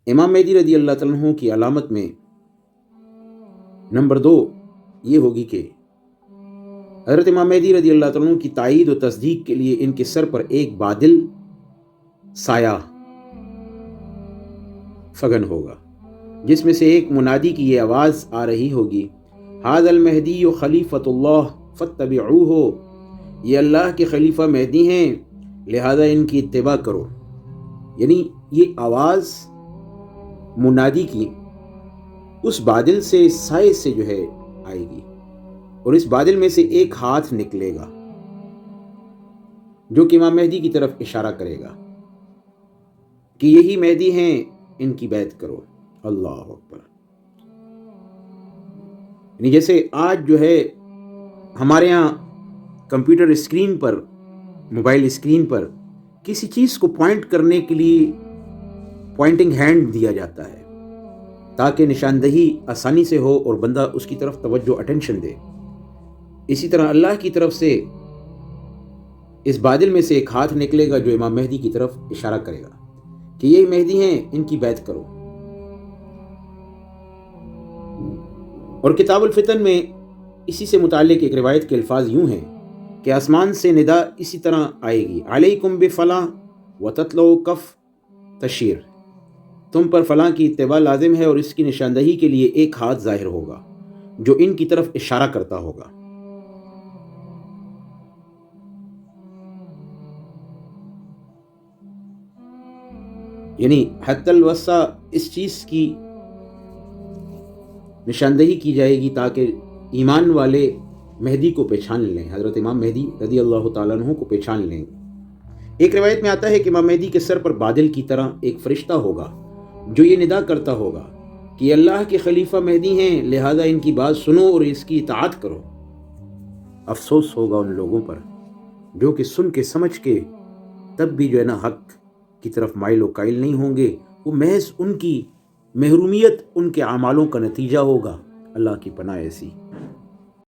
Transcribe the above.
इमाम मेहदी रदी अल्लाह तआला अन्हु की अलामत में नंबर 2 ये होगी कि हज़रत इमाम मेहदी रदी अल्लाह तआला अन्हु की तायीद और तस्दीक के लिए इनके सर पर एक बादल साया फगन होगा, जिसमें से एक मुनादी की ये आवाज़ आ रही होगी, हाज़ल महदी खलीफतुल्लाह फत्तबिऊहु, ये अल्लाह के खलीफा मेहदी हैं, लिहाजा इनकी इत्तिबा करो। यानी ये आवाज़ मुनादी की उस बादल से, साए से जो है आएगी, और इस बादल में से एक हाथ निकलेगा जो कि इमाम मेहदी की तरफ इशारा करेगा कि यही मेहदी हैं, इनकी बैत करो। अल्लाह अकबर। यानी जैसे आज जो है हमारे यहाँ कंप्यूटर स्क्रीन पर, मोबाइल स्क्रीन पर किसी चीज़ को पॉइंट करने के लिए पॉइंटिंग हैंड दिया जाता है ताकि निशानदही आसानी से हो और बंदा उसकी तरफ तवज्जो अटेंशन दे, इसी तरह अल्लाह की तरफ से इस बादल में से एक हाथ निकलेगा जो इमाम मेहदी की तरफ इशारा करेगा कि ये मेहदी हैं, इनकी बैत करो। और किताबुल फितन में इसी से मुताल्लिक एक रिवायत के अल्फाज यूं हैं कि आसमान से निदा इसी तरह आएगी, अलैकुम बिफला व ततलो कफ तशीर, तुम पर फलां की इत्तिबा लाजिम है और इसकी निशानदही के लिए एक हाथ जाहिर होगा जो इनकी तरफ इशारा करता होगा। यानी हत्तल वसा इस चीज़ की निशानदही की जाएगी ताकि ईमान वाले मेहदी को पहचान लें, हज़रत इमाम मेहदी रदी अल्लाह तआला अन्हु को पहचान लें। एक रिवायत में आता है कि इमाम मेहदी के सर पर बादल की तरह एक फरिश्ता होगा जो ये निदा करता होगा कि अल्लाह के खलीफा मेहदी हैं, लिहाजा इनकी बात सुनो और इसकी इताअत करो। अफसोस होगा उन लोगों पर जो कि सुन के समझ के तब भी जो है ना हक की तरफ माइल व काइल नहीं होंगे। वो महज उनकी महरूमियत उनके अमालों का नतीजा होगा। अल्लाह की पनाह ऐसी।